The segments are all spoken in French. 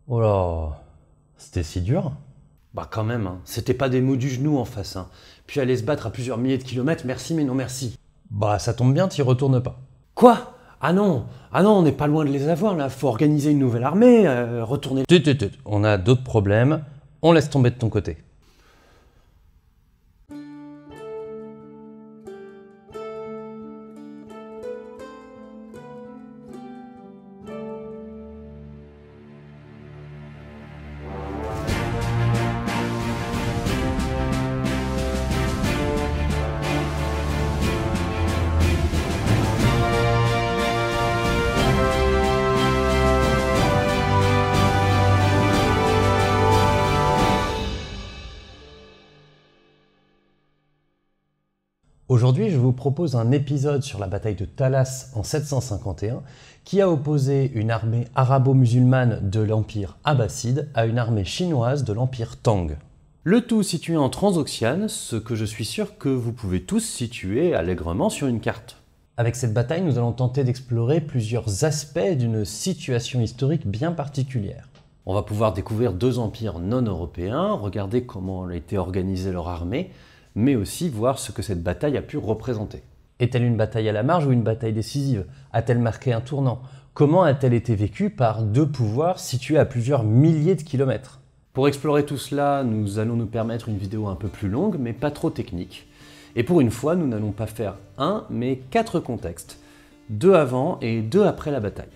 Oh là, c'était si dur? Bah quand même, hein. C'était pas des mots du genou en face. Hein. Puis aller se battre à plusieurs milliers de kilomètres, merci mais non merci. Bah ça tombe bien, t'y retournes pas. Quoi? Ah non, on n'est pas loin de les avoir là, faut organiser une nouvelle armée, retourner... Tut, on a d'autres problèmes, on laisse tomber de ton côté. Aujourd'hui, je vous propose un épisode sur la bataille de Talas en 751 qui a opposé une armée arabo-musulmane de l'Empire abbasside à une armée chinoise de l'Empire Tang. Le tout situé en Transoxiane, ce que je suis sûr que vous pouvez tous situer allègrement sur une carte. Avec cette bataille, nous allons tenter d'explorer plusieurs aspects d'une situation historique bien particulière. On va pouvoir découvrir deux empires non européens, regarder comment a été organisée leur armée, mais aussi voir ce que cette bataille a pu représenter. Est-elle une bataille à la marge ou une bataille décisive? A-t-elle marqué un tournant? Comment a-t-elle été vécue par deux pouvoirs situés à plusieurs milliers de kilomètres? Pour explorer tout cela, nous allons nous permettre une vidéo un peu plus longue, mais pas trop technique. Et pour une fois, nous n'allons pas faire un, mais 4 contextes. 2 avant et 2 après la bataille.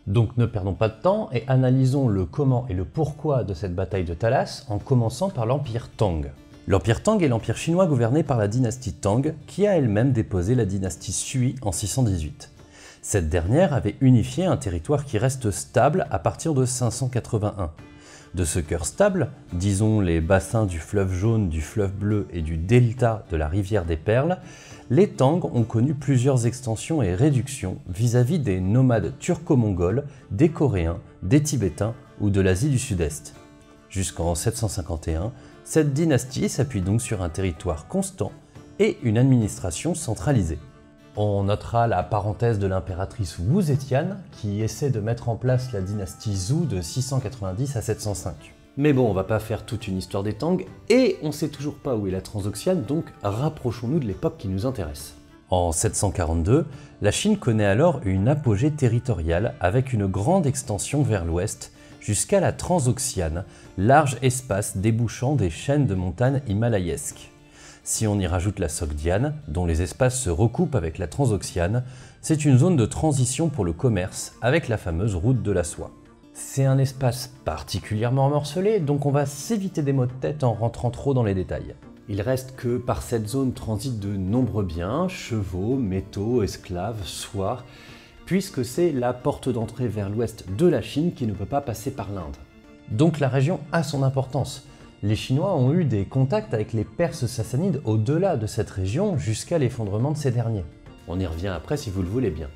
Donc ne perdons pas de temps et analysons le comment et le pourquoi de cette bataille de Talas en commençant par l'Empire Tang. L'Empire Tang est l'empire chinois gouverné par la dynastie Tang, qui a elle-même déposé la dynastie Sui en 618. Cette dernière avait unifié un territoire qui reste stable à partir de 581. De ce cœur stable, disons les bassins du fleuve Jaune, du fleuve Bleu et du delta de la rivière des Perles, les Tang ont connu plusieurs extensions et réductions vis-à-vis des nomades turco-mongols, des Coréens, des Tibétains ou de l'Asie du Sud-Est. Jusqu'en 751, cette dynastie s'appuie donc sur un territoire constant et une administration centralisée. On notera la parenthèse de l'impératrice Wu Zetian qui essaie de mettre en place la dynastie Zhou de 690 à 705. Mais bon, on va pas faire toute une histoire des Tang, et on sait toujours pas où est la Transoxiane, donc rapprochons-nous de l'époque qui nous intéresse. En 742, la Chine connaît alors une apogée territoriale avec une grande extension vers l'ouest, jusqu'à la Transoxiane, large espace débouchant des chaînes de montagnes himalayesques. Si on y rajoute la Sogdiane, dont les espaces se recoupent avec la Transoxiane, c'est une zone de transition pour le commerce avec la fameuse route de la soie. C'est un espace particulièrement morcelé, donc on va s'éviter des mots de tête en rentrant trop dans les détails. Il reste que par cette zone transitent de nombreux biens, chevaux, métaux, esclaves, soie, puisque c'est la porte d'entrée vers l'ouest de la Chine qui ne peut pas passer par l'Inde. Donc la région a son importance. Les Chinois ont eu des contacts avec les Perses sassanides au-delà de cette région jusqu'à l'effondrement de ces derniers. On y revient après si vous le voulez bien.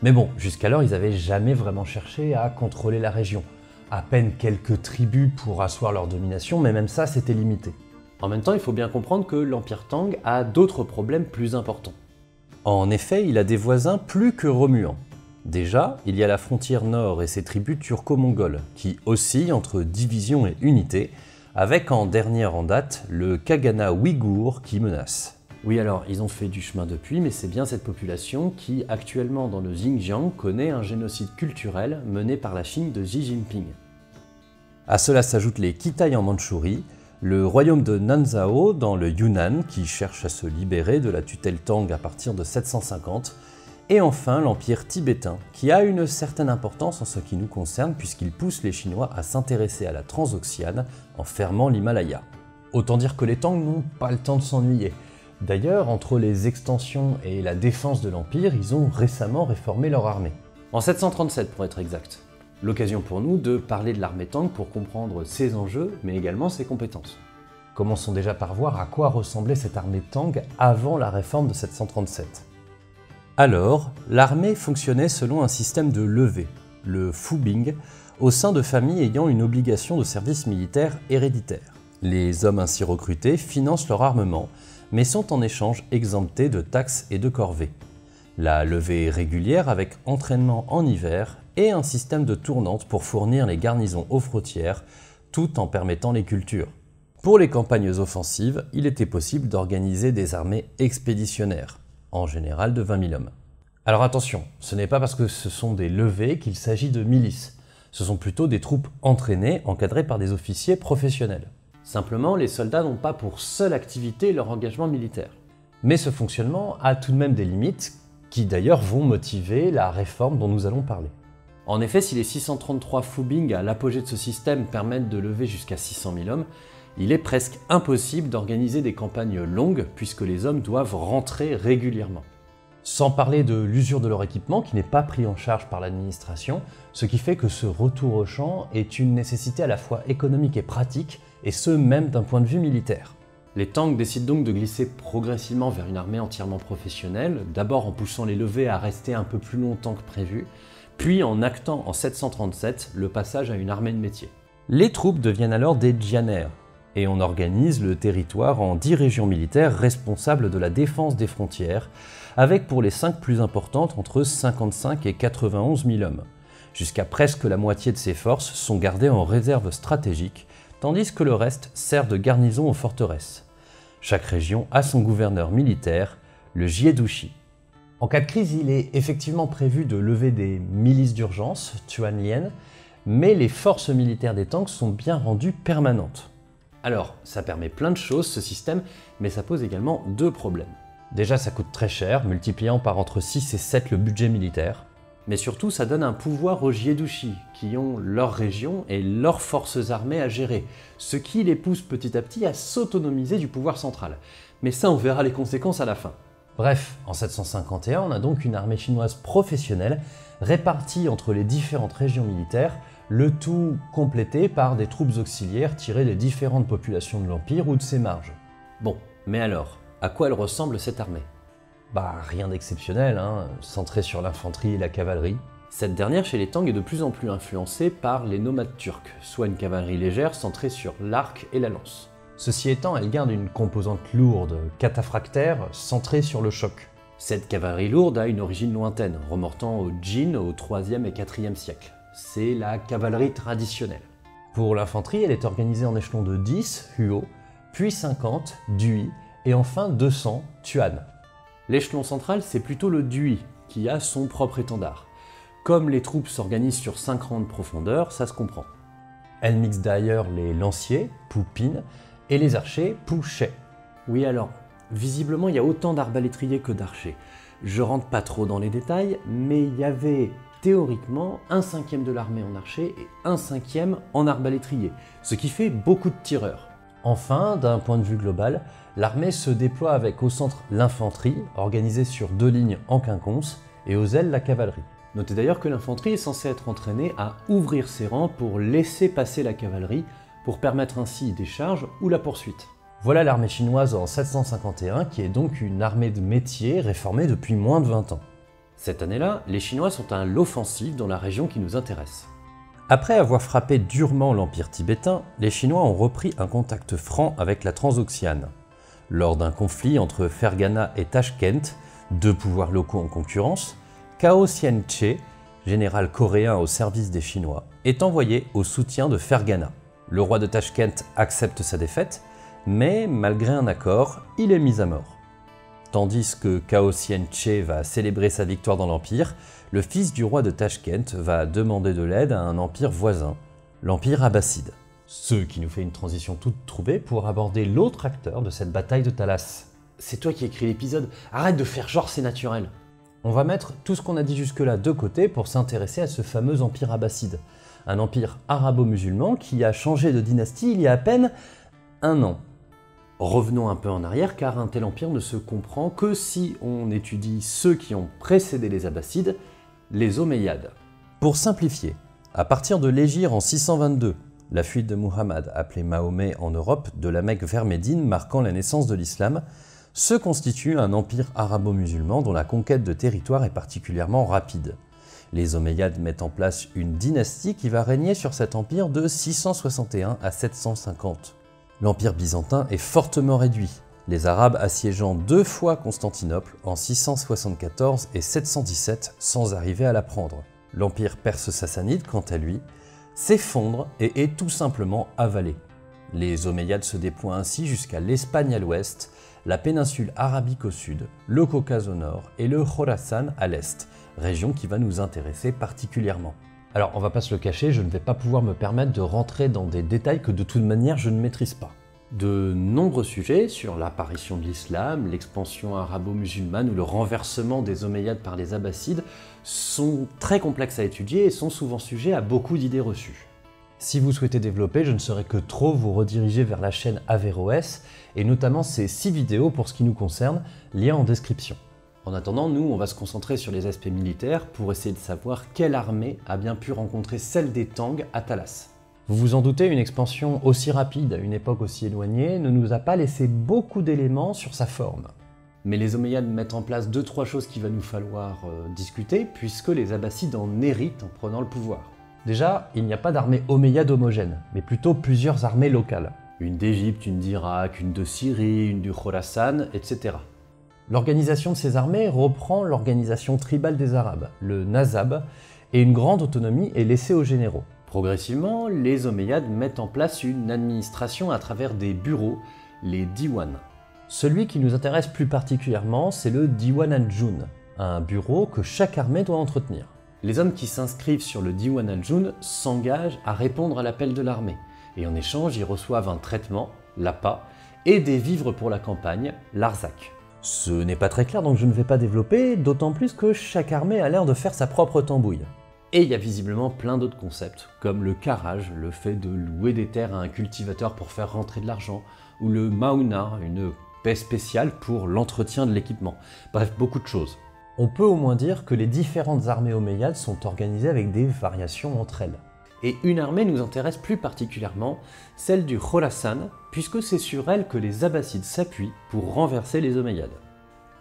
Mais bon, jusqu'alors ils n'avaient jamais vraiment cherché à contrôler la région. À peine quelques tribus pour asseoir leur domination, mais même ça c'était limité. En même temps, il faut bien comprendre que l'Empire Tang a d'autres problèmes plus importants. En effet, il a des voisins plus que remuants. Déjà, il y a la frontière nord et ses tribus turco-mongoles, qui oscillent entre division et unité, avec en dernière en date le Khaganat ouïghour qui menace. Oui, alors, ils ont fait du chemin depuis, mais c'est bien cette population qui, actuellement dans le Xinjiang, connaît un génocide culturel mené par la Chine de Xi Jinping. À cela s'ajoutent les Khitai en Mandchourie, le royaume de Nanzhao dans le Yunnan qui cherche à se libérer de la tutelle Tang à partir de 750, et enfin l'empire tibétain qui a une certaine importance en ce qui nous concerne puisqu'il pousse les Chinois à s'intéresser à la Transoxiane en fermant l'Himalaya. Autant dire que les Tang n'ont pas le temps de s'ennuyer. D'ailleurs, entre les extensions et la défense de l'empire, ils ont récemment réformé leur armée. En 737 pour être exact. L'occasion pour nous de parler de l'armée Tang pour comprendre ses enjeux, mais également ses compétences. Commençons déjà par voir à quoi ressemblait cette armée Tang avant la réforme de 737. Alors, l'armée fonctionnait selon un système de levée, le Fubing, au sein de familles ayant une obligation de service militaire héréditaire. Les hommes ainsi recrutés financent leur armement, mais sont en échange exemptés de taxes et de corvées. La levée régulière avec entraînement en hiver et un système de tournante pour fournir les garnisons aux frontières, tout en permettant les cultures. Pour les campagnes offensives, il était possible d'organiser des armées expéditionnaires, en général de 20 000 hommes. Alors attention, ce n'est pas parce que ce sont des levées qu'il s'agit de milices. Ce sont plutôt des troupes entraînées, encadrées par des officiers professionnels. Simplement, les soldats n'ont pas pour seule activité leur engagement militaire. Mais ce fonctionnement a tout de même des limites, qui d'ailleurs vont motiver la réforme dont nous allons parler. En effet, si les 633 Fubing à l'apogée de ce système permettent de lever jusqu'à 600 000 hommes, il est presque impossible d'organiser des campagnes longues puisque les hommes doivent rentrer régulièrement. Sans parler de l'usure de leur équipement qui n'est pas pris en charge par l'administration, ce qui fait que ce retour au champ est une nécessité à la fois économique et pratique, et ce même d'un point de vue militaire. Les Tang décident donc de glisser progressivement vers une armée entièrement professionnelle, d'abord en poussant les levées à rester un peu plus longtemps que prévu, puis en actant en 737 le passage à une armée de métier. Les troupes deviennent alors des jianers, et on organise le territoire en 10 régions militaires responsables de la défense des frontières, avec pour les 5 plus importantes entre 55 et 91 000 hommes. Jusqu'à presque la moitié de ces forces sont gardées en réserve stratégique, tandis que le reste sert de garnison aux forteresses. Chaque région a son gouverneur militaire, le Jiedushi. En cas de crise, il est effectivement prévu de lever des milices d'urgence, Tuanlien, mais les forces militaires des Tang sont bien rendues permanentes. Alors, ça permet plein de choses ce système, mais ça pose également 2 problèmes. Déjà, ça coûte très cher, multipliant par entre 6 et 7 le budget militaire. Mais surtout, ça donne un pouvoir aux Jiedushi, qui ont leur région et leurs forces armées à gérer, ce qui les pousse petit à petit à s'autonomiser du pouvoir central. Mais ça, on verra les conséquences à la fin. Bref, en 751, on a donc une armée chinoise professionnelle, répartie entre les différentes régions militaires, le tout complété par des troupes auxiliaires tirées des différentes populations de l'Empire ou de ses marges. Bon, mais alors, à quoi elle ressemble cette armée? Rien d'exceptionnel, centrée sur l'infanterie et la cavalerie. Cette dernière chez les Tang est de plus en plus influencée par les nomades turcs, soit une cavalerie légère centrée sur l'arc et la lance. Ceci étant, elle garde une composante lourde, cataphractaire, centrée sur le choc. Cette cavalerie lourde a une origine lointaine, remontant au Jin au 3e et 4e siècle. C'est la cavalerie traditionnelle. Pour l'infanterie, elle est organisée en échelons de 10, Huo, puis 50, Dui, et enfin 200, Tuan. L'échelon central, c'est plutôt le Dui, qui a son propre étendard. Comme les troupes s'organisent sur 5 rangs de profondeur, ça se comprend. Elle mixe d'ailleurs les lanciers, Pupin, et les archers, Puché. Oui alors, visiblement il y a autant d'arbalétriers que d'archers. Je rentre pas trop dans les détails, mais il y avait théoriquement 1/5 de l'armée en archers et 1/5 en arbalétriers, ce qui fait beaucoup de tireurs. Enfin, d'un point de vue global, l'armée se déploie avec au centre l'infanterie, organisée sur 2 lignes en quinconce, et aux ailes la cavalerie. Notez d'ailleurs que l'infanterie est censée être entraînée à ouvrir ses rangs pour laisser passer la cavalerie, pour permettre ainsi des charges ou la poursuite. Voilà l'armée chinoise en 751, qui est donc une armée de métier réformée depuis moins de 20 ans. Cette année-là, les Chinois sont à l'offensive dans la région qui nous intéresse. Après avoir frappé durement l'Empire tibétain, les Chinois ont repris un contact franc avec la Transoxiane. Lors d'un conflit entre Ferghana et Tashkent, 2 pouvoirs locaux en concurrence, Cao Xianche, général coréen au service des Chinois, est envoyé au soutien de Ferghana. Le roi de Tashkent accepte sa défaite, mais malgré un accord, il est mis à mort. Tandis que Cao Xianche va célébrer sa victoire dans l'Empire, le fils du roi de Tashkent va demander de l'aide à un empire voisin, l'Empire abbasside. Ce qui nous fait une transition toute trouvée pour aborder l'autre acteur de cette bataille de Talas. C'est toi qui écris l'épisode, arrête de faire genre c'est naturel. On va mettre tout ce qu'on a dit jusque-là de côté pour s'intéresser à ce fameux empire abbasside. Un empire arabo-musulman qui a changé de dynastie il y a à peine 1 an. Revenons un peu en arrière car un tel empire ne se comprend que si on étudie ceux qui ont précédé les Abbassides, les Omeyyades. Pour simplifier, à partir de l'Hégire en 622, la fuite de Muhammad, appelé Mahomet en Europe, de la Mecque vers Médine, marquant la naissance de l'islam, se constitue un empire arabo-musulman dont la conquête de territoire est particulièrement rapide. Les Omeyyades mettent en place une dynastie qui va régner sur cet empire de 661 à 750. L'empire byzantin est fortement réduit, les Arabes assiégeant 2 fois Constantinople en 674 et 717 sans arriver à la prendre. L'empire perse sassanide, quant à lui, s'effondre et est tout simplement avalé. Les Omeyyades se déploient ainsi jusqu'à l'Espagne à l'ouest, la péninsule arabique au sud, le Caucase au nord et le Khorasan à l'est, région qui va nous intéresser particulièrement. Alors on va pas se le cacher, je ne vais pas pouvoir me permettre de rentrer dans des détails que de toute manière je ne maîtrise pas. De nombreux sujets sur l'apparition de l'islam, l'expansion arabo-musulmane ou le renversement des Omeyyades par les Abbassides sont très complexes à étudier et sont souvent sujets à beaucoup d'idées reçues. Si vous souhaitez développer, je ne saurais que trop vous rediriger vers la chaîne Averroès et notamment ces 6 vidéos pour ce qui nous concerne, lien en description. En attendant, nous, on va se concentrer sur les aspects militaires pour essayer de savoir quelle armée a bien pu rencontrer celle des Tang à Talas. Vous vous en doutez, une expansion aussi rapide à une époque aussi éloignée ne nous a pas laissé beaucoup d'éléments sur sa forme. Mais les Omeyyades mettent en place 2-3 choses qu'il va nous falloir discuter, puisque les Abbassides en héritent en prenant le pouvoir. Déjà, il n'y a pas d'armée omeyyade homogène, mais plutôt plusieurs armées locales. Une d'Égypte, une d'Irak, une de Syrie, une du Khorasan, etc. L'organisation de ces armées reprend l'organisation tribale des Arabes, le Nazab, et une grande autonomie est laissée aux généraux. Progressivement, les Omeyyades mettent en place une administration à travers des bureaux, les Diwan. Celui qui nous intéresse plus particulièrement, c'est le Diwan al-Jun, un bureau que chaque armée doit entretenir. Les hommes qui s'inscrivent sur le Diwan al-Jun s'engagent à répondre à l'appel de l'armée, et en échange, ils reçoivent un traitement, l'appât, et des vivres pour la campagne, l'arzak. Ce n'est pas très clair, donc je ne vais pas développer, d'autant plus que chaque armée a l'air de faire sa propre tambouille. Et il y a visiblement plein d'autres concepts, comme le carrage, le fait de louer des terres à un cultivateur pour faire rentrer de l'argent, ou le mauna, une paix spéciale pour l'entretien de l'équipement. Bref, beaucoup de choses. On peut au moins dire que les différentes armées omeyyades sont organisées avec des variations entre elles. Et une armée nous intéresse plus particulièrement, celle du Khorasan, puisque c'est sur elle que les Abbassides s'appuient pour renverser les Omeyyades.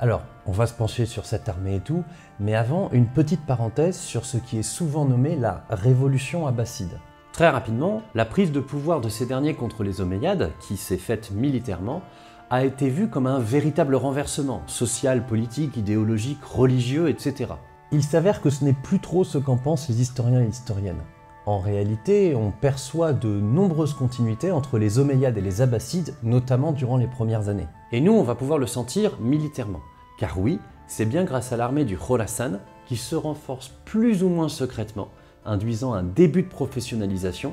Alors, on va se pencher sur cette armée et tout, mais avant, une petite parenthèse sur ce qui est souvent nommé la révolution abbasside. Très rapidement, la prise de pouvoir de ces derniers contre les Omeyyades, qui s'est faite militairement, a été vue comme un véritable renversement, social, politique, idéologique, religieux, etc. Il s'avère que ce n'est plus trop ce qu'en pensent les historiens et historiennes. En réalité, on perçoit de nombreuses continuités entre les Omeyyades et les Abbassides, notamment durant les premières années. Et nous, on va pouvoir le sentir militairement. Car oui, c'est bien grâce à l'armée du Khorasan qui se renforce plus ou moins secrètement, induisant un début de professionnalisation,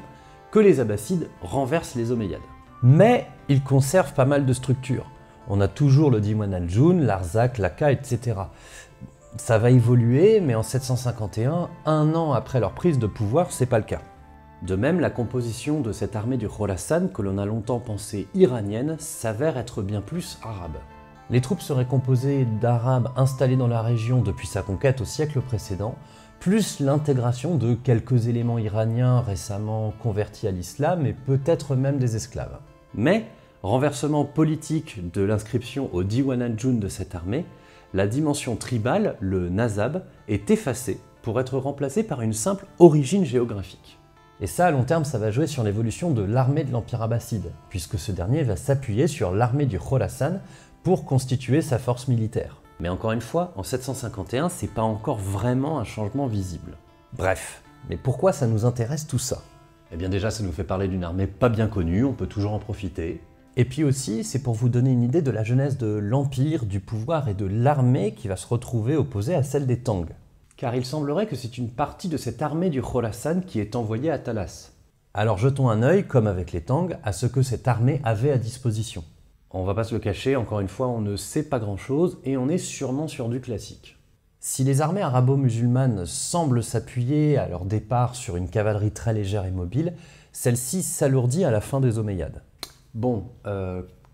que les Abbassides renversent les Omeyyades. Mais ils conservent pas mal de structures. On a toujours le Diwan al-Jun, l'Arzak, l'Aka, etc. Ça va évoluer, mais en 751, un an après leur prise de pouvoir, c'est pas le cas. De même, la composition de cette armée du Khorasan, que l'on a longtemps pensée iranienne, s'avère être bien plus arabe. Les troupes seraient composées d'Arabes installés dans la région depuis sa conquête au siècle précédent, plus l'intégration de quelques éléments iraniens récemment convertis à l'islam et peut-être même des esclaves. Mais, renversement politique de l'inscription au Diwan al-Jun de cette armée, la dimension tribale, le Nazab, est effacée pour être remplacée par une simple origine géographique. Et ça, à long terme, ça va jouer sur l'évolution de l'armée de l'Empire abbasside, puisque ce dernier va s'appuyer sur l'armée du Khorasan pour constituer sa force militaire. Mais encore une fois, en 751, c'est pas encore vraiment un changement visible. Bref, mais pourquoi ça nous intéresse tout ça? Eh bien déjà, ça nous fait parler d'une armée pas bien connue, on peut toujours en profiter. Et puis aussi, c'est pour vous donner une idée de la genèse de l'Empire, du pouvoir et de l'armée qui va se retrouver opposée à celle des Tang. Car il semblerait que c'est une partie de cette armée du Khorasan qui est envoyée à Talas. Alors jetons un œil, comme avec les Tang, à ce que cette armée avait à disposition. On va pas se le cacher, encore une fois, on ne sait pas grand-chose et on est sûrement sur du classique. Si les armées arabo-musulmanes semblent s'appuyer à leur départ sur une cavalerie très légère et mobile, celle-ci s'alourdit à la fin des Omeyyades. Bon,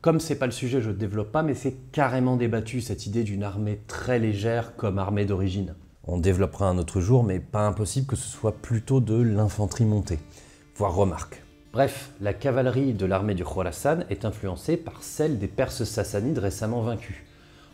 comme c'est pas le sujet, je ne développe pas, mais c'est carrément débattu cette idée d'une armée très légère comme armée d'origine. On développera un autre jour, mais pas impossible que ce soit plutôt de l'infanterie montée, voire remarque. Bref, la cavalerie de l'armée du Khorasan est influencée par celle des Perses sassanides récemment vaincus.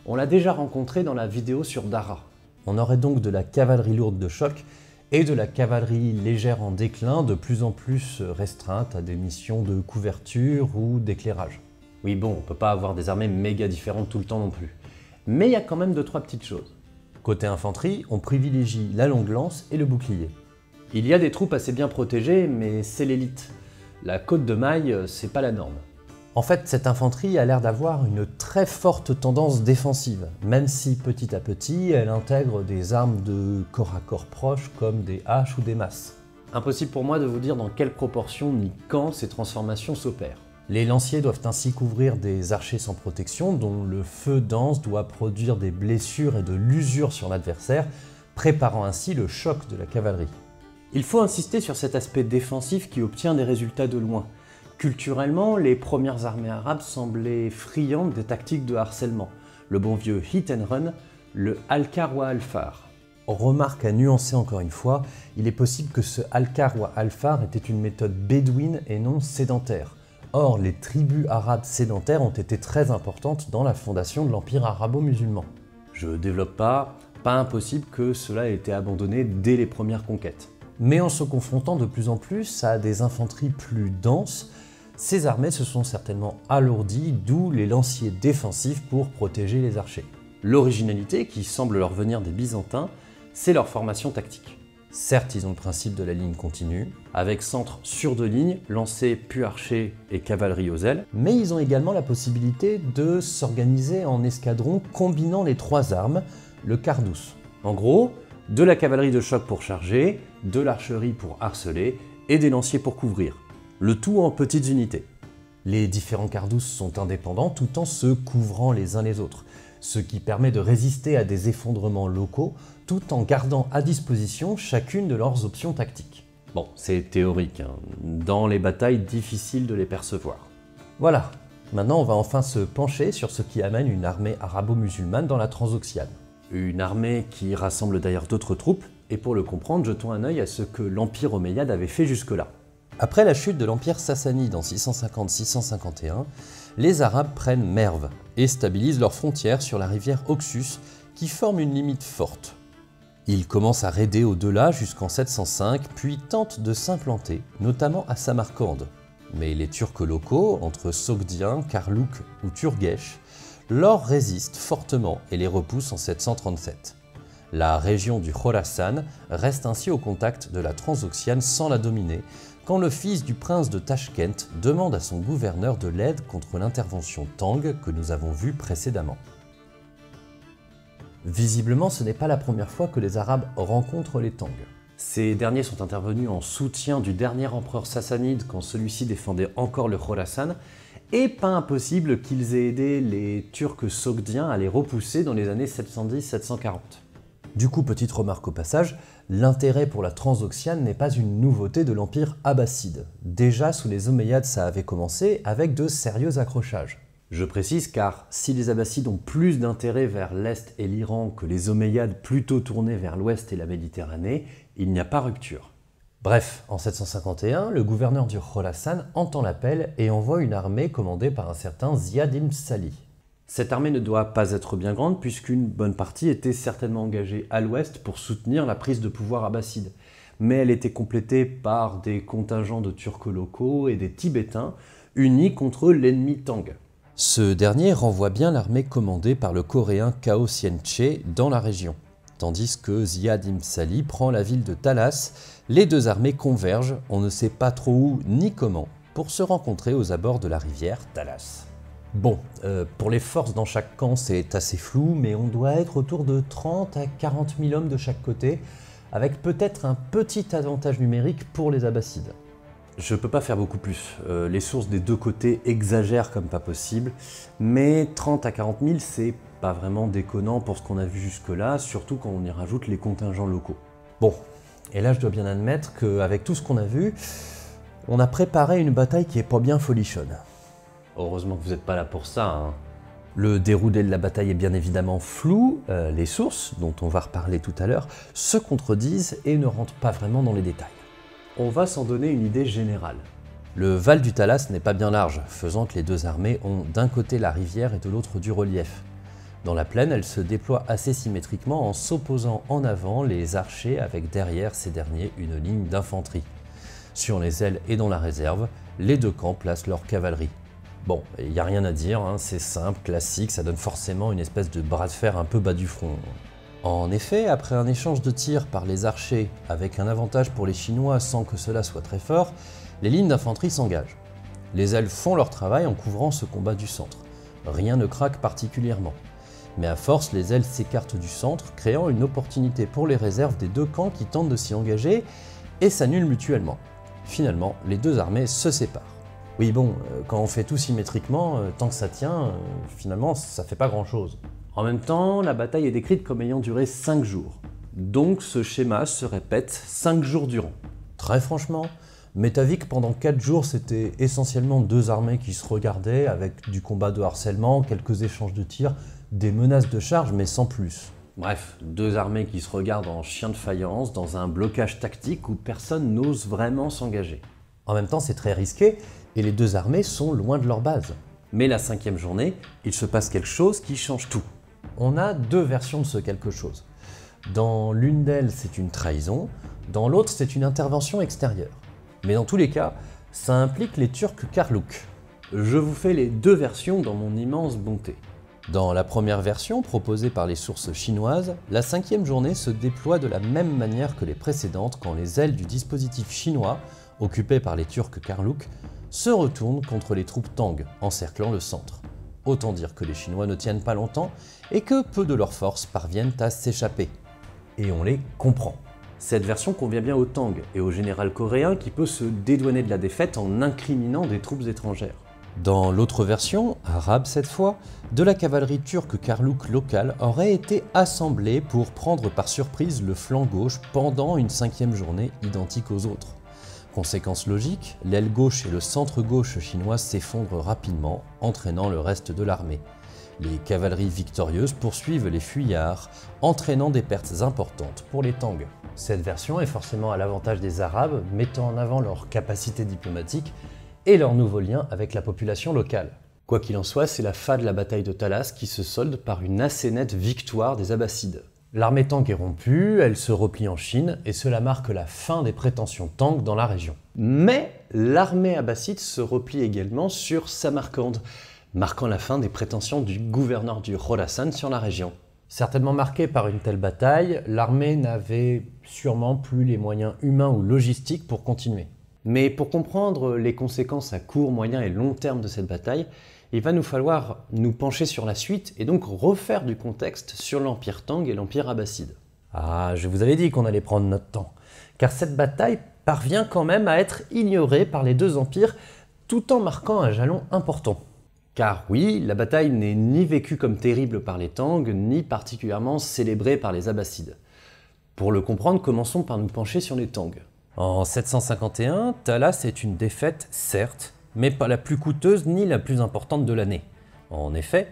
On l'a déjà rencontré dans la vidéo sur Dara. On aurait donc de la cavalerie lourde de choc et de la cavalerie légère en déclin, de plus en plus restreinte à des missions de couverture ou d'éclairage. Oui bon, on peut pas avoir des armées méga différentes tout le temps non plus. Mais il y a quand même 2-3 petites choses. Côté infanterie, on privilégie la longue lance et le bouclier. Il y a des troupes assez bien protégées, mais c'est l'élite. La côte de maille, c'est pas la norme. En fait, cette infanterie a l'air d'avoir une très forte tendance défensive, même si petit à petit, elle intègre des armes de corps à corps proches comme des haches ou des masses. Impossible pour moi de vous dire dans quelle proportion ni quand ces transformations s'opèrent. Les lanciers doivent ainsi couvrir des archers sans protection dont le feu dense doit produire des blessures et de l'usure sur l'adversaire, préparant ainsi le choc de la cavalerie. Il faut insister sur cet aspect défensif qui obtient des résultats de loin. Culturellement, les premières armées arabes semblaient friandes des tactiques de harcèlement. Le bon vieux hit and run, le halkar wa al-far. Remarque à nuancer encore une fois, il est possible que ce halkar wa al-far était une méthode bédouine et non sédentaire. Or, les tribus arabes sédentaires ont été très importantes dans la fondation de l'empire arabo-musulman. Je développe pas impossible que cela ait été abandonné dès les premières conquêtes. Mais en se confrontant de plus en plus à des infanteries plus denses, ces armées se sont certainement alourdies, d'où les lanciers défensifs pour protéger les archers. L'originalité, qui semble leur venir des Byzantins, c'est leur formation tactique. Certes, ils ont le principe de la ligne continue, avec centre sur deux lignes, lancers puis archers et cavalerie aux ailes, mais ils ont également la possibilité de s'organiser en escadrons combinant les trois armes, le cardus. En gros, de la cavalerie de choc pour charger, de l'archerie pour harceler et des lanciers pour couvrir. Le tout en petites unités. Les différents cardus sont indépendants tout en se couvrant les uns les autres, ce qui permet de résister à des effondrements locaux tout en gardant à disposition chacune de leurs options tactiques. Bon, c'est théorique, hein. Dans les batailles, difficile de les percevoir. Voilà, maintenant on va enfin se pencher sur ce qui amène une armée arabo-musulmane dans la Transoxiane. Une armée qui rassemble d'ailleurs d'autres troupes, et pour le comprendre, jetons un œil à ce que l'Empire omeyyade avait fait jusque-là. Après la chute de l'Empire sassanide en 650-651, les Arabes prennent Merv et stabilisent leurs frontières sur la rivière Oxus, qui forme une limite forte. Ils commencent à raider au-delà jusqu'en 705, puis tentent de s'implanter, notamment à Samarcande. Mais les Turcs locaux, entre Sogdiens, Karlouk ou Turgesh, leur résistent fortement et les repoussent en 737. La région du Khorasan reste ainsi au contact de la Transoxiane sans la dominer, quand le fils du prince de Tashkent demande à son gouverneur de l'aide contre l'intervention Tang que nous avons vue précédemment. Visiblement, ce n'est pas la première fois que les Arabes rencontrent les Tang. Ces derniers sont intervenus en soutien du dernier empereur sassanide quand celui-ci défendait encore le Khorasan, et pas impossible qu'ils aient aidé les Turcs sogdiens à les repousser dans les années 710-740. Du coup, petite remarque au passage, l'intérêt pour la Transoxiane n'est pas une nouveauté de l'Empire abbasside. Déjà sous les Omeyyades ça avait commencé avec de sérieux accrochages. Je précise car si les Abbassides ont plus d'intérêt vers l'Est et l'Iran que les Omeyyades plutôt tournés vers l'Ouest et la Méditerranée, il n'y a pas rupture. Bref, en 751, le gouverneur du Khorasan entend l'appel et envoie une armée commandée par un certain Ziyad ibn Salih. Cette armée ne doit pas être bien grande puisqu'une bonne partie était certainement engagée à l'ouest pour soutenir la prise de pouvoir abbasside. Mais elle était complétée par des contingents de Turcs locaux et des Tibétains unis contre l'ennemi Tang. Ce dernier renvoie bien l'armée commandée par le Coréen Cao Xianche dans la région. Tandis que Ziyad ibn Salih prend la ville de Talas, les deux armées convergent, on ne sait pas trop où ni comment, pour se rencontrer aux abords de la rivière Talas. Bon, pour les forces dans chaque camp, c'est assez flou, mais on doit être autour de 30 à 40 000 hommes de chaque côté, avec peut-être un petit avantage numérique pour les Abbassides. Je peux pas faire beaucoup plus. Les sources des deux côtés exagèrent comme pas possible, mais 30 à 40 000, c'est pas vraiment déconnant pour ce qu'on a vu jusque-là, surtout quand on y rajoute les contingents locaux. Bon, et là je dois bien admettre qu'avec tout ce qu'on a vu, on a préparé une bataille qui est pas bien folichonne. Heureusement que vous n'êtes pas là pour ça, hein. Le déroulé de la bataille est bien évidemment flou, les sources, dont on va reparler tout à l'heure, se contredisent et ne rentrent pas vraiment dans les détails. On va s'en donner une idée générale. Le Val du Talas n'est pas bien large, faisant que les deux armées ont d'un côté la rivière et de l'autre du relief. Dans la plaine, elles se déploient assez symétriquement en s'opposant en avant les archers avec derrière ces derniers une ligne d'infanterie. Sur les ailes et dans la réserve, les deux camps placent leur cavalerie. Bon, il n'y a rien à dire, hein, c'est simple, classique, ça donne forcément une espèce de bras de fer un peu bas du front. En effet, après un échange de tirs par les archers avec un avantage pour les Chinois sans que cela soit très fort, les lignes d'infanterie s'engagent. Les ailes font leur travail en couvrant ce combat du centre. Rien ne craque particulièrement. Mais à force, les ailes s'écartent du centre, créant une opportunité pour les réserves des deux camps qui tentent de s'y engager et s'annulent mutuellement. Finalement, les deux armées se séparent. Oui bon, quand on fait tout symétriquement, tant que ça tient, finalement ça fait pas grand chose. En même temps, la bataille est décrite comme ayant duré 5 jours. Donc ce schéma se répète 5 jours durant. Très franchement, mais t'as vu que pendant 4 jours, c'était essentiellement deux armées qui se regardaient avec du combat de harcèlement, quelques échanges de tirs, des menaces de charge, mais sans plus. Bref, deux armées qui se regardent en chien de faïence dans un blocage tactique où personne n'ose vraiment s'engager. En même temps, c'est très risqué et les deux armées sont loin de leur base. Mais la 5e journée, il se passe quelque chose qui change tout. On a deux versions de ce quelque chose. Dans l'une d'elles, c'est une trahison, dans l'autre, c'est une intervention extérieure. Mais dans tous les cas, ça implique les Turcs Karluk. Je vous fais les deux versions dans mon immense bonté. Dans la première version, proposée par les sources chinoises, la 5e journée se déploie de la même manière que les précédentes quand les ailes du dispositif chinois, occupées par les Turcs Karluk, se retournent contre les troupes Tang, encerclant le centre. Autant dire que les Chinois ne tiennent pas longtemps et que peu de leurs forces parviennent à s'échapper. Et on les comprend. Cette version convient bien au Tang et au général coréen qui peut se dédouaner de la défaite en incriminant des troupes étrangères. Dans l'autre version, arabe cette fois, de la cavalerie turque Karluk locale aurait été assemblée pour prendre par surprise le flanc gauche pendant une 5e journée identique aux autres. Conséquence logique, l'aile gauche et le centre gauche chinois s'effondrent rapidement, entraînant le reste de l'armée. Les cavaleries victorieuses poursuivent les fuyards, entraînant des pertes importantes pour les Tang. Cette version est forcément à l'avantage des Arabes, mettant en avant leur capacité diplomatique et leur nouveau lien avec la population locale. Quoi qu'il en soit, c'est la fin de la bataille de Talas qui se solde par une assez nette victoire des Abbassides. L'armée Tang est rompue, elle se replie en Chine, et cela marque la fin des prétentions Tang dans la région. Mais l'armée abbasside se replie également sur Samarcande, marquant la fin des prétentions du gouverneur du Khorasan sur la région. Certainement marquée par une telle bataille, l'armée n'avait sûrement plus les moyens humains ou logistiques pour continuer. Mais pour comprendre les conséquences à court, moyen et long terme de cette bataille, il va nous falloir nous pencher sur la suite et donc refaire du contexte sur l'Empire Tang et l'Empire abbasside. Ah, je vous avais dit qu'on allait prendre notre temps, car cette bataille parvient quand même à être ignorée par les deux empires tout en marquant un jalon important. Car oui, la bataille n'est ni vécue comme terrible par les Tang, ni particulièrement célébrée par les Abbassides. Pour le comprendre, commençons par nous pencher sur les Tang. En 751, Talas est une défaite, certes, mais pas la plus coûteuse ni la plus importante de l'année. En effet,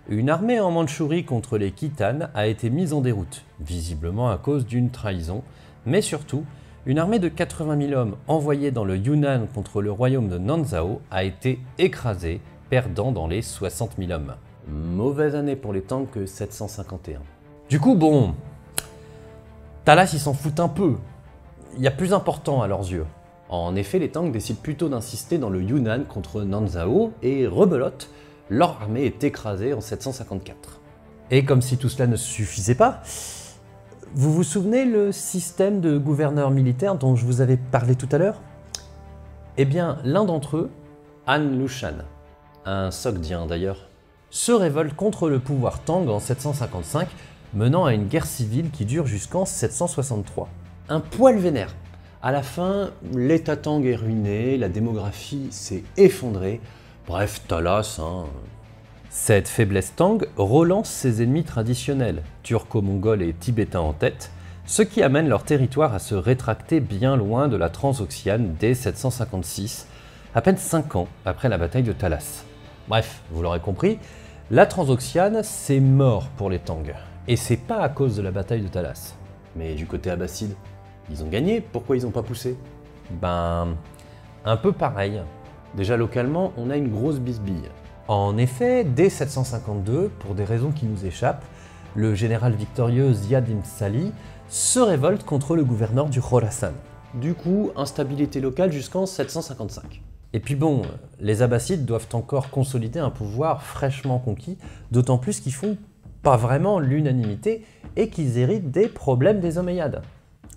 une armée en Mandchourie contre les Khitans a été mise en déroute, visiblement à cause d'une trahison, mais surtout, une armée de 80 000 hommes envoyée dans le Yunnan contre le royaume de Nanzhao a été écrasée, perdant dans les 60 000 hommes. Mauvaise année pour les Tang que 751. Du coup, bon, Talas ils s'en foutent un peu. Il y a plus important à leurs yeux. En effet, les Tang décident plutôt d'insister dans le Yunnan contre Nanzhao et rebelote, leur armée est écrasée en 754. Et comme si tout cela ne suffisait pas, vous vous souvenez le système de gouverneurs militaires dont je vous avais parlé tout à l'heure? Eh bien, l'un d'entre eux, Han Lushan, un Sogdien d'ailleurs, se révolte contre le pouvoir Tang en 755, menant à une guerre civile qui dure jusqu'en 763. Un poil vénère. À la fin, l'état Tang est ruiné, la démographie s'est effondrée. Bref, Talas, Cette faiblesse Tang relance ses ennemis traditionnels, turco-mongols et tibétains en tête, ce qui amène leur territoire à se rétracter bien loin de la Transoxiane dès 756, à peine 5 ans après la bataille de Talas. Bref, vous l'aurez compris, la Transoxiane, c'est mort pour les Tang, et c'est pas à cause de la bataille de Talas. Mais du côté abbasside, ils ont gagné, pourquoi ils n'ont pas poussé? Ben, un peu pareil. Déjà localement, on a une grosse bisbille. En effet, dès 752, pour des raisons qui nous échappent, le général victorieux Ziad ibn Sali se révolte contre le gouverneur du Khorasan. Du coup, instabilité locale jusqu'en 755. Et puis bon, les Abbassides doivent encore consolider un pouvoir fraîchement conquis, d'autant plus qu'ils font pas vraiment l'unanimité et qu'ils héritent des problèmes des Omeyyades.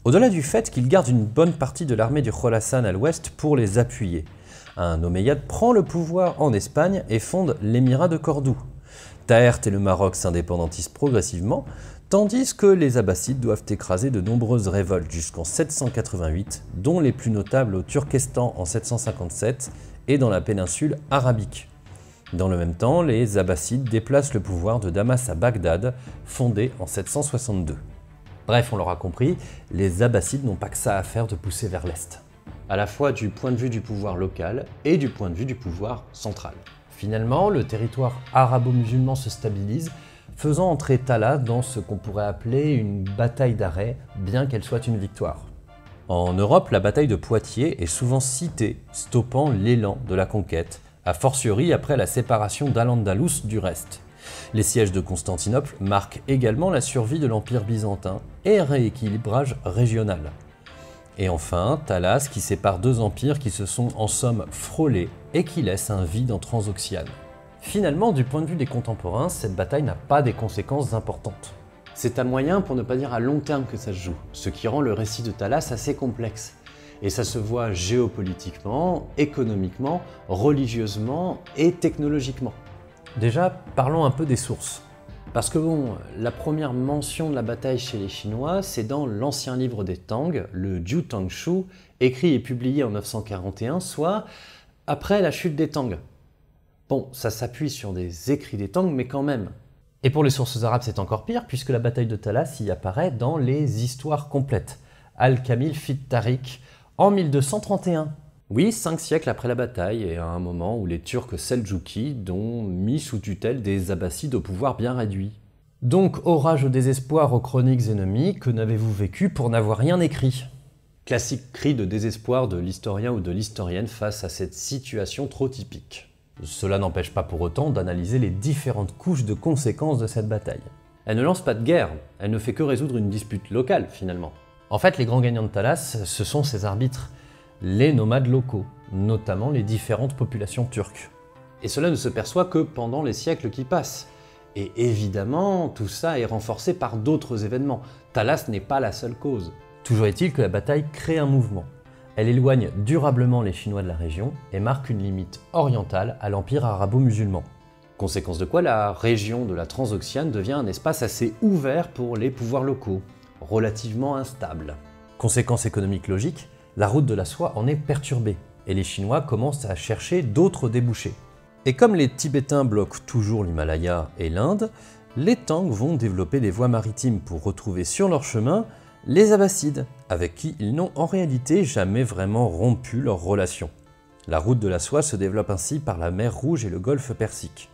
Au-delà du fait qu'ils gardent une bonne partie de l'armée du Khorasan à l'ouest pour les appuyer, un Omeyyade prend le pouvoir en Espagne et fonde l'émirat de Cordoue. Taert et le Maroc s'indépendantisent progressivement, tandis que les Abbassides doivent écraser de nombreuses révoltes jusqu'en 788, dont les plus notables au Turkestan en 757 et dans la péninsule arabique. Dans le même temps, les Abbassides déplacent le pouvoir de Damas à Bagdad, fondé en 762. Bref, on l'aura compris, les Abbassides n'ont pas que ça à faire de pousser vers l'est. À la fois du point de vue du pouvoir local et du point de vue du pouvoir central. Finalement, le territoire arabo-musulman se stabilise, faisant entrer Talas dans ce qu'on pourrait appeler une bataille d'arrêt, bien qu'elle soit une victoire. En Europe, la bataille de Poitiers est souvent citée, stoppant l'élan de la conquête, a fortiori après la séparation d'Al-Andalus du reste. Les sièges de Constantinople marquent également la survie de l'Empire byzantin et un rééquilibrage régional. Et enfin, Talas qui sépare deux empires qui se sont en somme frôlés et qui laissent un vide en Transoxiane. Finalement, du point de vue des contemporains, cette bataille n'a pas des conséquences importantes. C'est à moyen, pour ne pas dire à long terme que ça se joue, ce qui rend le récit de Talas assez complexe. Et ça se voit géopolitiquement, économiquement, religieusement et technologiquement. Déjà, parlons un peu des sources. Parce que bon, la première mention de la bataille chez les Chinois, c'est dans l'ancien livre des Tang, le Jiu Tang Shu, écrit et publié en 941, soit après la chute des Tang. Bon, ça s'appuie sur des écrits des Tang, mais quand même. Et pour les sources arabes, c'est encore pire, puisque la bataille de Talas y apparaît dans les histoires complètes. Al-Kamil fit Tariq, en 1231. Oui, 5 siècles après la bataille, et à un moment où les Turcs seldjoukis ont mis sous tutelle des Abbassides au pouvoir bien réduit. Donc, orage au désespoir aux chroniques ennemies, que n'avez-vous vécu pour n'avoir rien écrit? Classique cri de désespoir de l'historien ou de l'historienne face à cette situation trop typique. Cela n'empêche pas pour autant d'analyser les différentes couches de conséquences de cette bataille. Elle ne lance pas de guerre, elle ne fait que résoudre une dispute locale finalement. En fait, les grands gagnants de Talas, ce sont ces arbitres, les nomades locaux, notamment les différentes populations turques. Et cela ne se perçoit que pendant les siècles qui passent. Et évidemment, tout ça est renforcé par d'autres événements. Talas n'est pas la seule cause. Toujours est-il que la bataille crée un mouvement. Elle éloigne durablement les Chinois de la région et marque une limite orientale à l'empire arabo-musulman. Conséquence de quoi la région de la Transoxiane devient un espace assez ouvert pour les pouvoirs locaux, relativement instable. Conséquence économique logique, la route de la soie en est perturbée et les Chinois commencent à chercher d'autres débouchés. Et comme les Tibétains bloquent toujours l'Himalaya et l'Inde, les Tang vont développer des voies maritimes pour retrouver sur leur chemin les Abbassides, avec qui ils n'ont en réalité jamais vraiment rompu leurs relations. La route de la soie se développe ainsi par la mer Rouge et le golfe Persique.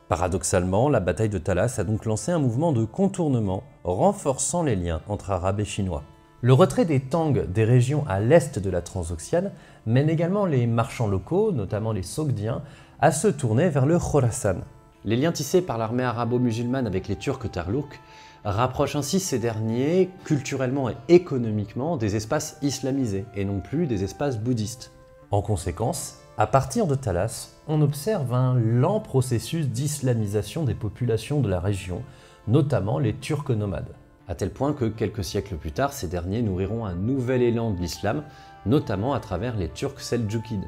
Paradoxalement, la bataille de Talas a donc lancé un mouvement de contournement, renforçant les liens entre Arabes et Chinois. Le retrait des Tang des régions à l'est de la Transoxiane mène également les marchands locaux, notamment les Sogdiens, à se tourner vers le Khorasan. Les liens tissés par l'armée arabo-musulmane avec les Turcs Terlouk rapprochent ainsi ces derniers, culturellement et économiquement, des espaces islamisés et non plus des espaces bouddhistes. En conséquence, à partir de Talas, on observe un lent processus d'islamisation des populations de la région, notamment les Turcs nomades. À tel point que quelques siècles plus tard, ces derniers nourriront un nouvel élan de l'islam, notamment à travers les Turcs seldjoukides.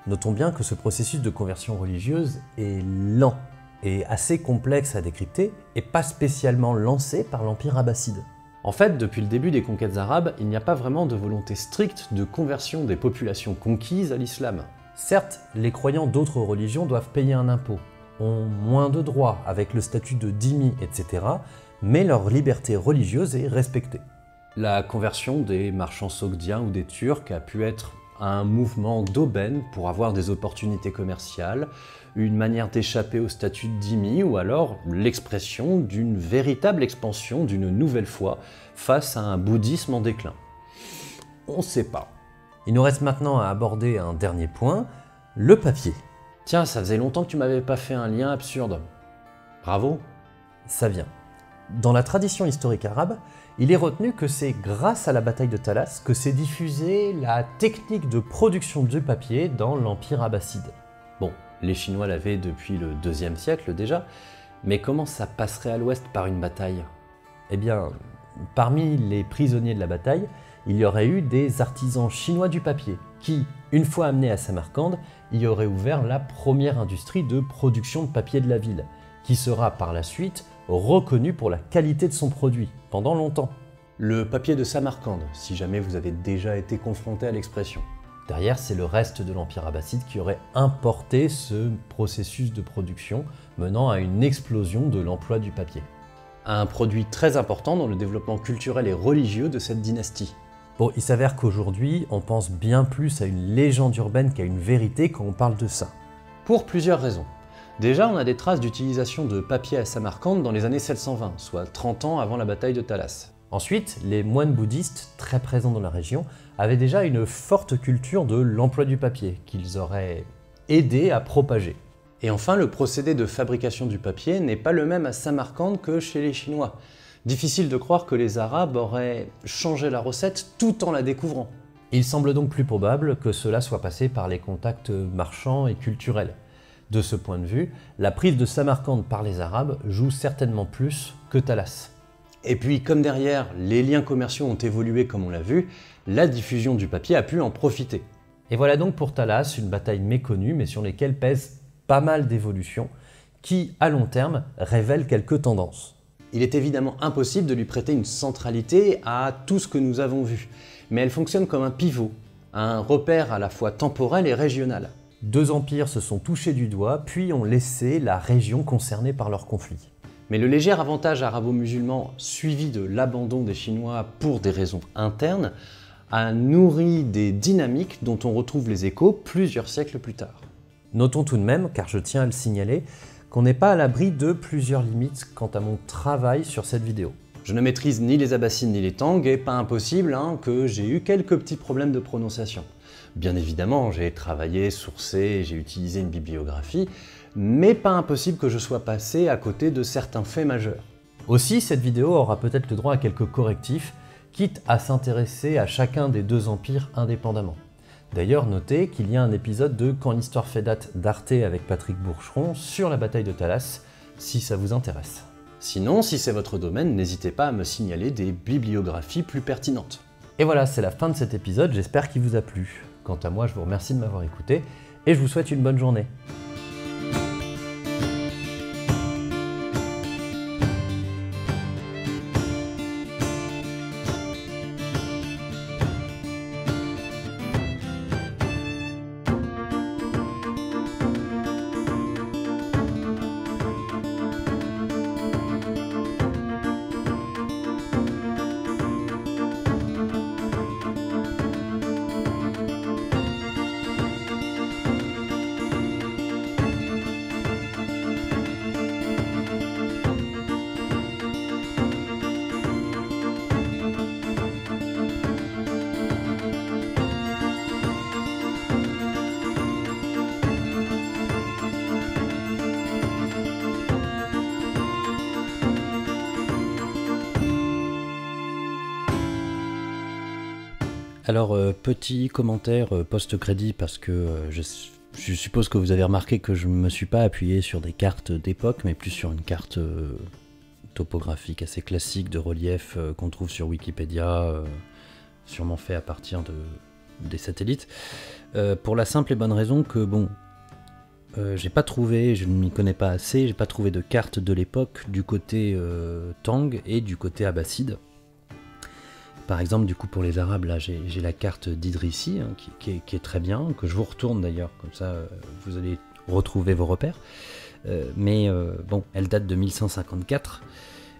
Notons bien que ce processus de conversion religieuse est lent et assez complexe à décrypter et pas spécialement lancé par l'Empire abbasside. En fait, depuis le début des conquêtes arabes, il n'y a pas vraiment de volonté stricte de conversion des populations conquises à l'islam. Certes, les croyants d'autres religions doivent payer un impôt, ont moins de droits avec le statut de dhimmi, etc., mais leur liberté religieuse est respectée. La conversion des marchands sogdiens ou des Turcs a pu être un mouvement d'aubaine pour avoir des opportunités commerciales, une manière d'échapper au statut de dhimmi ou alors l'expression d'une véritable expansion d'une nouvelle foi face à un bouddhisme en déclin. On ne sait pas. Il nous reste maintenant à aborder un dernier point, le papier. Tiens, ça faisait longtemps que tu m'avais pas fait un lien absurde. Bravo. Ça vient. Dans la tradition historique arabe, il est retenu que c'est grâce à la bataille de Talas que s'est diffusée la technique de production du papier dans l'Empire abbasside. Bon, les Chinois l'avaient depuis le IIe siècle déjà, Mais comment ça passerait à l'ouest par une bataille? Eh bien, parmi les prisonniers de la bataille, il y aurait eu des artisans chinois du papier qui, une fois amenés à Samarcande, y auraient ouvert la première industrie de production de papier de la ville, qui sera par la suite reconnue pour la qualité de son produit pendant longtemps. Le papier de Samarcande, si jamais vous avez déjà été confronté à l'expression. Derrière, c'est le reste de l'Empire abbasside qui aurait importé ce processus de production, menant à une explosion de l'emploi du papier. Un produit très important dans le développement culturel et religieux de cette dynastie. Bon, il s'avère qu'aujourd'hui, on pense bien plus à une légende urbaine qu'à une vérité quand on parle de ça. Pour plusieurs raisons. Déjà, on a des traces d'utilisation de papier à Samarcande dans les années 720, soit 30 ans avant la bataille de Talas. Ensuite, les moines bouddhistes, très présents dans la région, avaient déjà une forte culture de l'emploi du papier, qu'ils auraient aidé à propager. Et enfin, le procédé de fabrication du papier n'est pas le même à Samarcande que chez les Chinois. Difficile de croire que les Arabes auraient changé la recette tout en la découvrant. Il semble donc plus probable que cela soit passé par les contacts marchands et culturels. De ce point de vue, la prise de Samarcande par les Arabes joue certainement plus que Talas. Et puis, comme derrière, les liens commerciaux ont évolué comme on l'a vu, la diffusion du papier a pu en profiter. Et voilà donc pour Talas une bataille méconnue mais sur laquelle pèsent pas mal d'évolutions qui, à long terme, révèlent quelques tendances. Il est évidemment impossible de lui prêter une centralité à tout ce que nous avons vu, mais elle fonctionne comme un pivot, un repère à la fois temporel et régional. Deux empires se sont touchés du doigt, puis ont laissé la région concernée par leur conflit. Mais le léger avantage arabo-musulman, suivi de l'abandon des Chinois pour des raisons internes, a nourri des dynamiques dont on retrouve les échos plusieurs siècles plus tard. Notons tout de même, car je tiens à le signaler, qu'on n'est pas à l'abri de plusieurs limites quant à mon travail sur cette vidéo. Je ne maîtrise ni les Abbassides ni les Tang, et pas impossible que j'ai eu quelques petits problèmes de prononciation. Bien évidemment, j'ai travaillé, sourcé, j'ai utilisé une bibliographie, mais pas impossible que je sois passé à côté de certains faits majeurs. Aussi, cette vidéo aura peut-être le droit à quelques correctifs, quitte à s'intéresser à chacun des deux empires indépendamment. D'ailleurs, notez qu'il y a un épisode de Quand l'histoire fait date d'Arte avec Patrick Bourcheron sur la bataille de Talas, si ça vous intéresse. Sinon, si c'est votre domaine, n'hésitez pas à me signaler des bibliographies plus pertinentes. Et voilà, c'est la fin de cet épisode, j'espère qu'il vous a plu. Quant à moi, je vous remercie de m'avoir écouté et je vous souhaite une bonne journée. Alors, petit commentaire post-crédit parce que je suppose que vous avez remarqué que je ne me suis pas appuyé sur des cartes d'époque, mais plus sur une carte topographique assez classique de relief qu'on trouve sur Wikipédia, sûrement fait à partir des satellites, pour la simple et bonne raison que, bon, j'ai pas trouvé, je ne m'y connais pas assez, j'ai pas trouvé de carte de l'époque du côté Tang et du côté abbasside. Par exemple, du coup, pour les Arabes, là, j'ai la carte d'Idrissi, hein, qui est très bien, que je vous retourne d'ailleurs, comme ça, vous allez retrouver vos repères. Bon, elle date de 1154,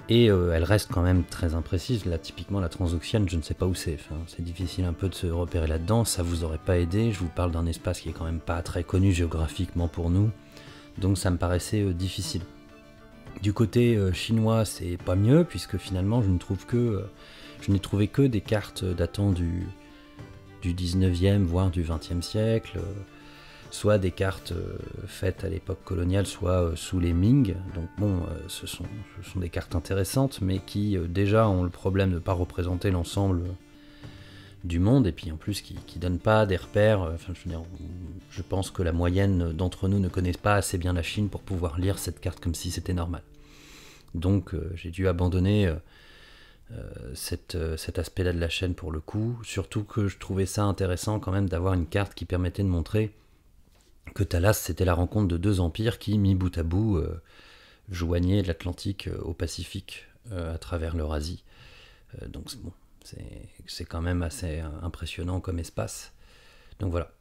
et elle reste quand même très imprécise. Là, typiquement, la Transoxiane, je ne sais pas où c'est. Enfin, c'est difficile un peu de se repérer là-dedans, ça vous aurait pas aidé. Je vous parle d'un espace qui est quand même pas très connu géographiquement pour nous, donc ça me paraissait difficile. Du côté chinois, c'est pas mieux, puisque finalement, je n'ai trouvé que des cartes datant du 19e, voire du 20e siècle, soit des cartes faites à l'époque coloniale, soit sous les Ming. Donc bon, ce sont des cartes intéressantes, mais qui déjà ont le problème de ne pas représenter l'ensemble du monde, et puis en plus qui donnent pas des repères. Enfin, je pense que la moyenne d'entre nous ne connaissent pas assez bien la Chine pour pouvoir lire cette carte comme si c'était normal. Donc j'ai dû abandonner cet aspect-là de la chaîne pour le coup, surtout que je trouvais ça intéressant quand même d'avoir une carte qui permettait de montrer que Thalas c'était la rencontre de deux empires qui, mis bout à bout, joignaient l'Atlantique au Pacifique à travers l'Eurasie. Donc bon, c'est quand même assez impressionnant comme espace. Donc voilà,